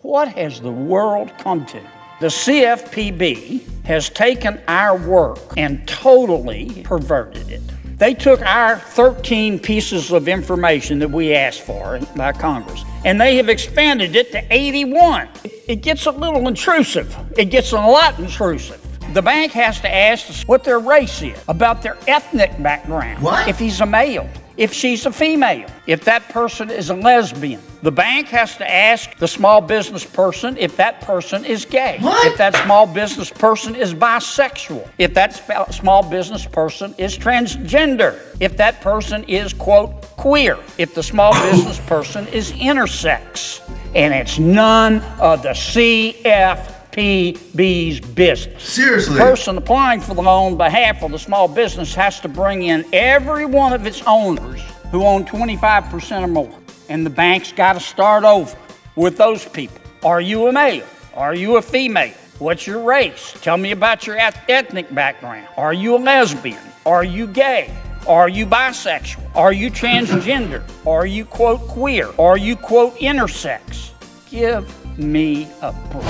What has the world come to? The CFPB has taken our work and totally perverted it. They took our 13 pieces of information that we asked for by Congress, and they have expanded it to 81. It gets a little intrusive. It gets a lot intrusive. The bank has to ask what their race is, about their ethnic background. What? If he's a male, if she's a female, if that person is a lesbian. The bank has to ask the small business person if that person is gay. What? If that small business person is bisexual. If that small business person is transgender. If that person is, quote, queer. If the small business person is intersex. And it's none of the CFPB's business. Seriously? The person applying for the loan on behalf of the small business has to bring in every one of its owners who own 25% or more. And the bank's got to start over with those people. Are you a male? Are you a female? What's your race? Tell me about your ethnic background. Are you a lesbian? Are you gay? Are you bisexual? Are you transgender? Are you, quote, queer? Are you, quote, intersex? Give me a break.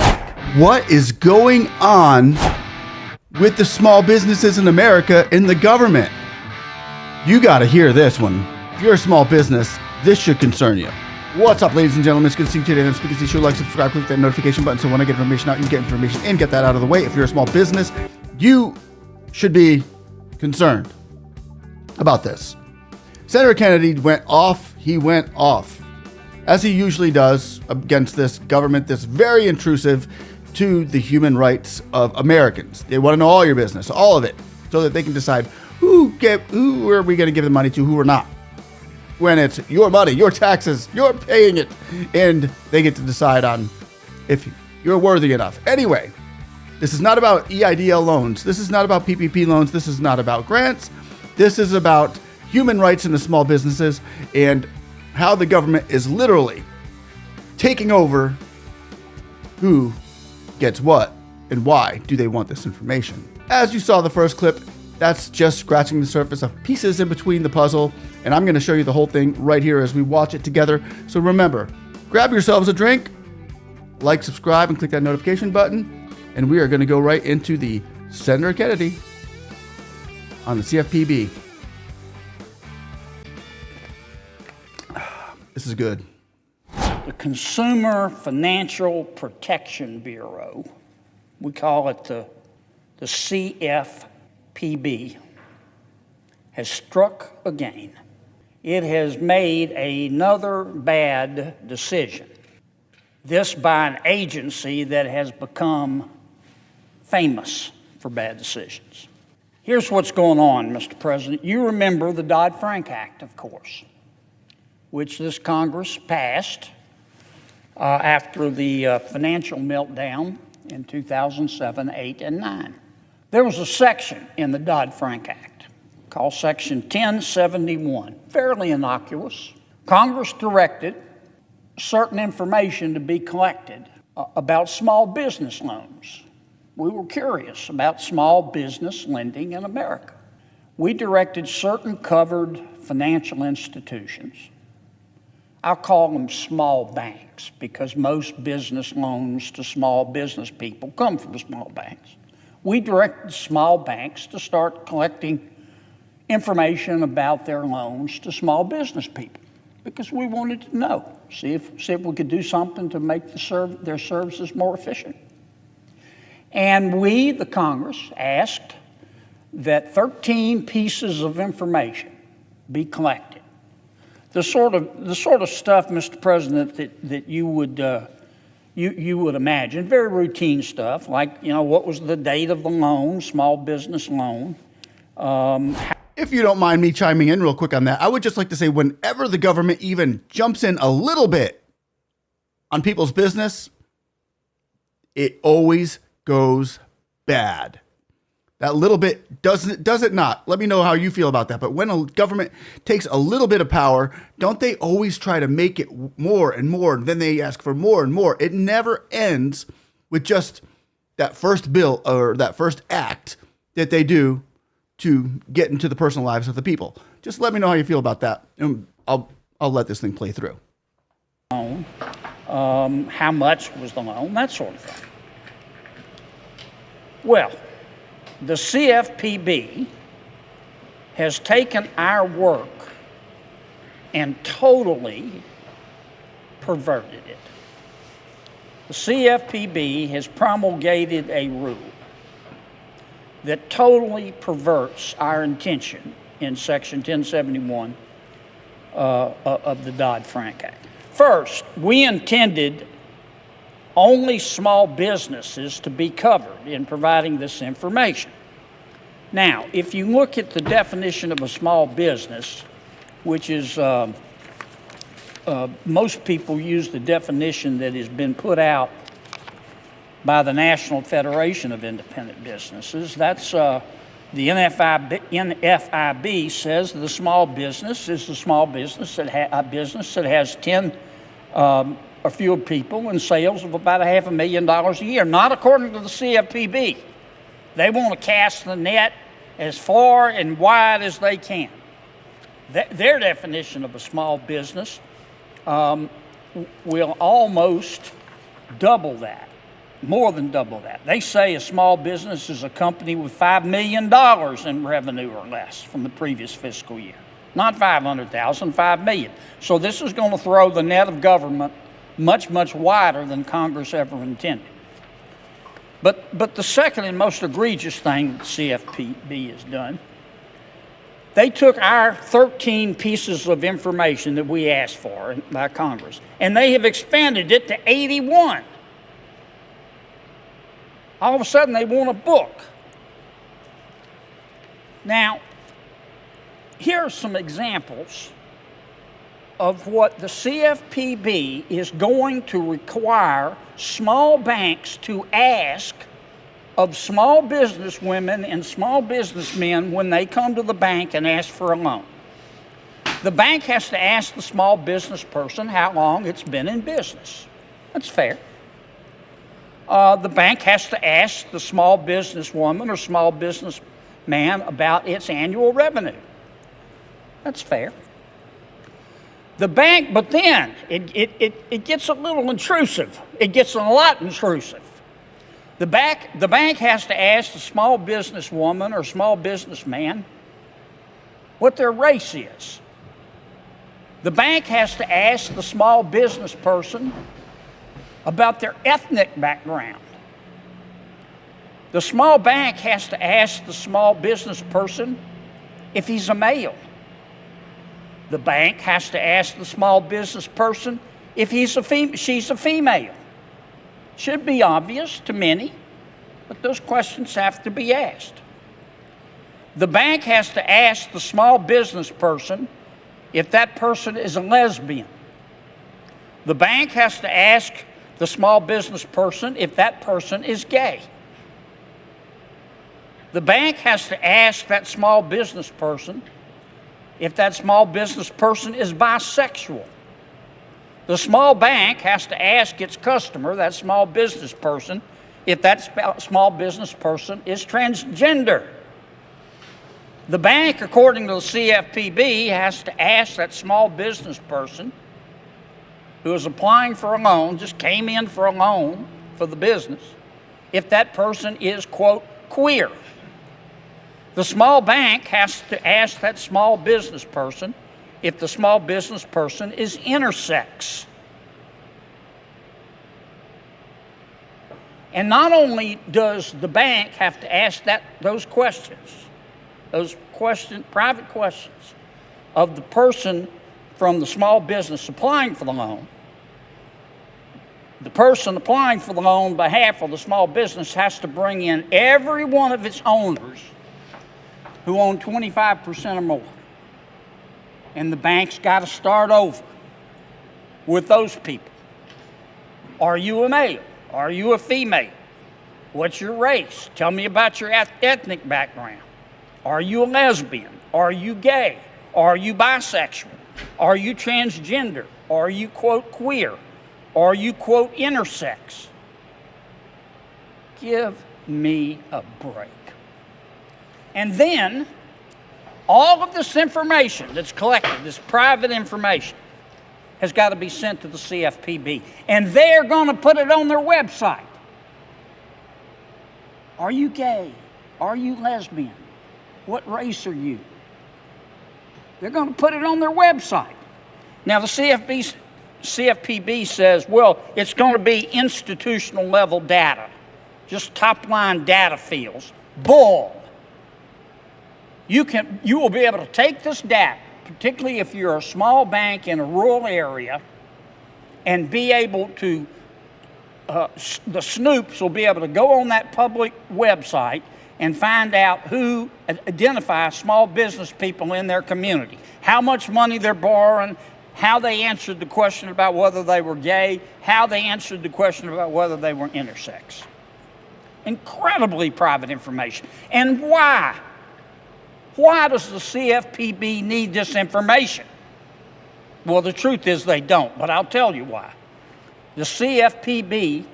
What is going on with the small businesses in America in the government? You got to hear this one. If you're a small business, this should concern you. What's up, ladies and gentlemen? It's good to see you today on the Speaknsee Show. Like, subscribe, click that notification button so when I get information out, you get information in. Get that out of the way. If you're a small business, you should be concerned about this. Senator Kennedy went off. He went off, as he usually does, against this government that's very intrusive to the human rights of Americans. They want to know all your business, all of it, so that they can decide who are we going to give the money to, who are not. When it's your money, your taxes, you're paying it, and they get to decide on if you're worthy enough. Anyway, this is not about EIDL loans. This is not about PPP loans. This is not about grants. This is about human rights in the small businesses and how the government is literally taking over who gets what and why do they want this information. As you saw the first clip, that's just scratching the surface of pieces in between the puzzle, and I'm going to show you the whole thing right here as we watch it together. So remember, grab yourselves a drink, like, subscribe, and click that notification button, and we are going to go right into the Senator Kennedy on the CFPB. This is good. The Consumer Financial Protection Bureau, we call it the CFPB, has struck again. It has made another bad decision. This by an agency that has become famous for bad decisions. Here's what's going on, Mr. President. You remember the Dodd-Frank Act, of course, which this Congress passed after the financial meltdown in 2007, 8, and 9. There was a section in the Dodd-Frank Act called Section 1071, fairly innocuous. Congress directed certain information to be collected about small business loans. We were curious about small business lending in America. We directed certain covered financial institutions, I'll call them small banks, because most business loans to small business people come from small banks. We directed small banks to start collecting information about their loans to small business people because we wanted to know, see if we could do something to make their services more efficient. And we, the Congress, asked that 13 pieces of information be collected. The sort of stuff, Mr. President, that you would imagine, very routine stuff, like, what was the date of the loan, small business loan. If you don't mind me chiming in real quick on that, I would just like to say whenever the government even jumps in a little bit on people's business, it always goes bad. That little bit does it not? Let me know how you feel about that. But when a government takes a little bit of power, don't they always try to make it more and more? And then they ask for more and more. It never ends with just that first bill or that first act that they do to get into the personal lives of the people. Just let me know how you feel about that, and I'll let this thing play through. how much was the loan, that sort of thing. Well, the CFPB has taken our work and totally perverted it. The CFPB has promulgated a rule that totally perverts our intention in Section 1071 of the Dodd-Frank Act. First, we intended only small businesses to be covered in providing this information. Now, if you look at the definition of a small business, which is most people use the definition that has been put out by the National Federation of Independent Businesses. That's the NFIB says the small business is a small business that has 10 or fewer people and sales of about $500,000 a year. Not according to the CFPB. They want to cast the net as far and wide as they can. Their definition of a small business will almost double that, more than double that. They say a small business is a company with $5 million in revenue or less from the previous fiscal year. Not 500,000, 5 million. So this is going to throw the net of government much, much wider than Congress ever intended. But the second and most egregious thing that the CFPB has done, they took our 13 pieces of information that we asked for by Congress, and they have expanded it to 81. All of a sudden, they want a book. Now, here are some examples of what the CFPB is going to require small banks to ask of small business women and small businessmen when they come to the bank and ask for a loan. The bank has to ask the small business person how long it's been in business. That's fair. The bank has to ask the small business woman or small business man about its annual revenue. That's fair. The bank, but then it gets a little intrusive. It gets a lot intrusive. The bank has to ask the small business woman or small business man what their race is. The bank has to ask the small business person about their ethnic background. The small bank has to ask the small business person if he's a male. The bank has to ask the small business person if she's a female. Should be obvious to many, but those questions have to be asked. The bank has to ask the small business person if that person is a lesbian. The bank has to ask the small business person if that person is gay. The bank has to ask that small business person if that small business person is bisexual. The small bank has to ask its customer, that small business person, if that small business person is transgender. The bank, according to the CFPB, has to ask that small business person who is applying for a loan, just came in for a loan for the business, if that person is, quote, queer. The small bank has to ask that small business person if the small business person is intersex. And not only does the bank have to ask those private questions of the person from the small business applying for the loan, the person applying for the loan on behalf of the small business has to bring in every one of its owners who own 25% or more. And the bank's got to start over with those people. Are you a male? Are you a female? What's your race? Tell me about your ethnic background. Are you a lesbian? Are you gay? Are you bisexual? Are you transgender? Are you, quote, queer? Are you, quote, intersex? Give me a break. And then, all of this information that's collected, this private information, has got to be sent to the CFPB. And they're going to put it on their website. Are you gay? Are you lesbian? What race are you? They're going to put it on their website. Now, the CFPB says, well, it's going to be institutional level data, just top line data fields. Bull. You will be able to take this data, particularly if you're a small bank in a rural area, and be able to, the snoops will be able to go on that public website and find out who, identify small business people in their community, how much money they're borrowing, how they answered the question about whether they were gay, how they answered the question about whether they were intersex. Incredibly private information. And why? Why does the CFPB need this information? Well, the truth is they don't, but I'll tell you why. The CFPB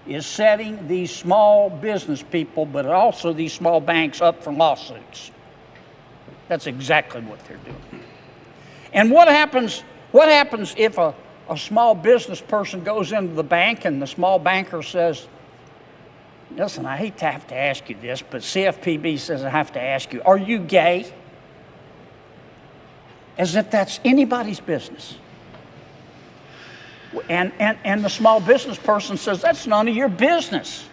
is setting these small business people, but also these small banks, up for lawsuits. That's exactly what they're doing. And what happens if a small business person goes into the bank and the small banker says, listen, I hate to have to ask you this, but CFPB says I have to ask you, are you gay? As if that's anybody's business. And the small business person says, that's none of your business.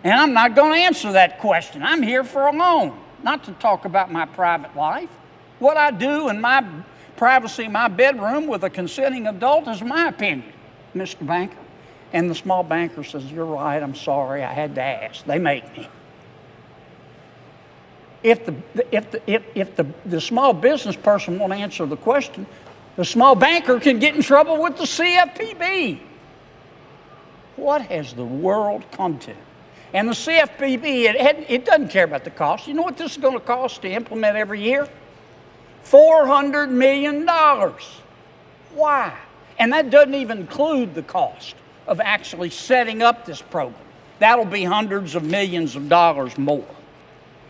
And I'm not going to answer that question. I'm here for a loan, not to talk about my private life. What I do in my privacy in my bedroom with a consenting adult is my opinion, Mr. Banker. And the small banker says, you're right, I'm sorry, I had to ask. They make me. If the small business person won't answer the question, the small banker can get in trouble with the CFPB. What has the world come to? And the CFPB, it doesn't care about the cost. You know what this is going to cost to implement every year? $400 million. Why? And that doesn't even include the cost of actually setting up this program. That'll be hundreds of millions of dollars more.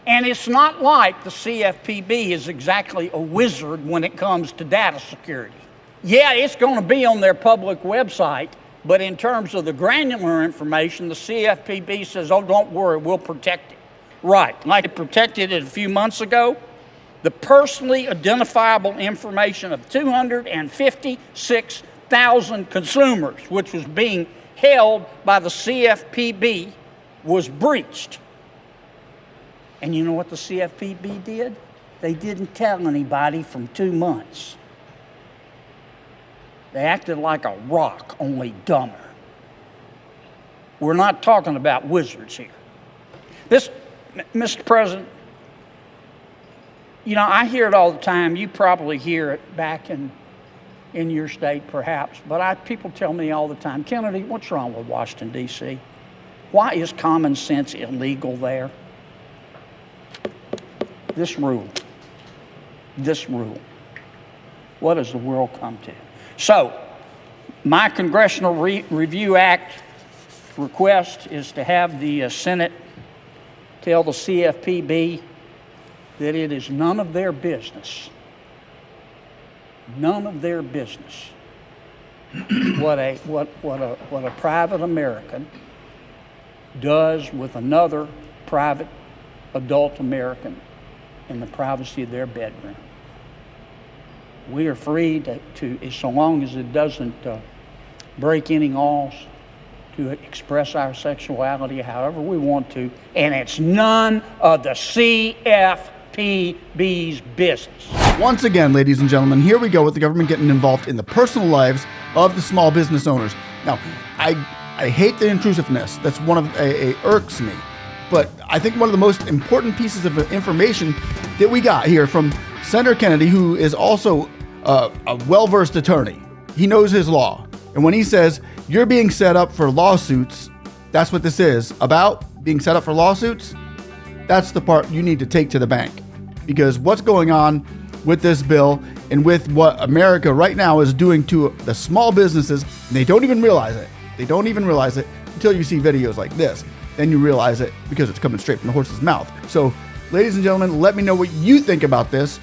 And it's not like the CFPB is exactly a wizard when it comes to data security. Yeah, it's going to be on their public website, but in terms of the granular information, the CFPB says, oh, don't worry, we'll protect it. Right, like it protected it a few months ago, the personally identifiable information of 256,000 consumers, which was being held by the CFPB, was breached. And you know what the CFPB did? They didn't tell anybody for 2 months. They acted like a rock, only dumber. We're not talking about wizards here. This, Mr. President, you know, I hear it all the time. You probably hear it back in your state, perhaps. But people tell me all the time, Kennedy, what's wrong with Washington, D.C.? Why is common sense illegal there? This rule. What does the world come to? So, my Congressional Review Act request is to have the Senate tell the CFPB that it is none of their business what a private American does with another private adult American in the privacy of their bedroom. We are free to so long as it doesn't break any laws, to express our sexuality however we want to, and it's none of the CFPB's business. Once again, ladies and gentlemen, here we go with the government getting involved in the personal lives of the small business owners. Now, I hate the intrusiveness. That's one of irks me. But I think one of the most important pieces of information that we got here from Senator Kennedy, who is also a well-versed attorney. He knows his law. And when he says you're being set up for lawsuits, that's what this is about, being set up for lawsuits. That's the part you need to take to the bank. Because what's going on with this bill and with what America right now is doing to the small businesses, they don't even realize it. They don't even realize it until you see videos like this. Then you realize it because it's coming straight from the horse's mouth. So, ladies and gentlemen, let me know what you think about this.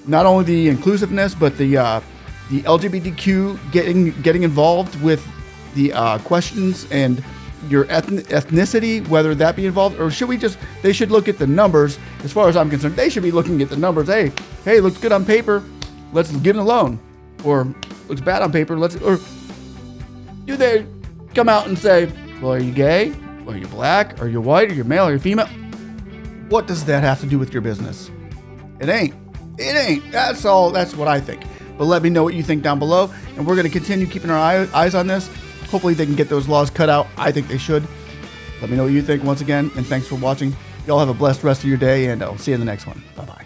Not only the inclusiveness, but the the LGBTQ getting involved with the questions and your ethnicity, whether that be involved, or should we just, they should look at the numbers. As far as I'm concerned, they should be looking at the numbers. Hey, looks good on paper, let's get a loan. Or looks bad on paper, or do they come out and say, well, are you gay? Are you black? Are you white? Are you male? Are you female? What does that have to do with your business? It ain't. That's all. That's what I think. But let me know what you think down below. And we're going to continue keeping our eyes on this. Hopefully they can get those laws cut out. I think they should. Let me know what you think once again. And thanks for watching. Y'all have a blessed rest of your day. And I'll see you in the next one. Bye-bye.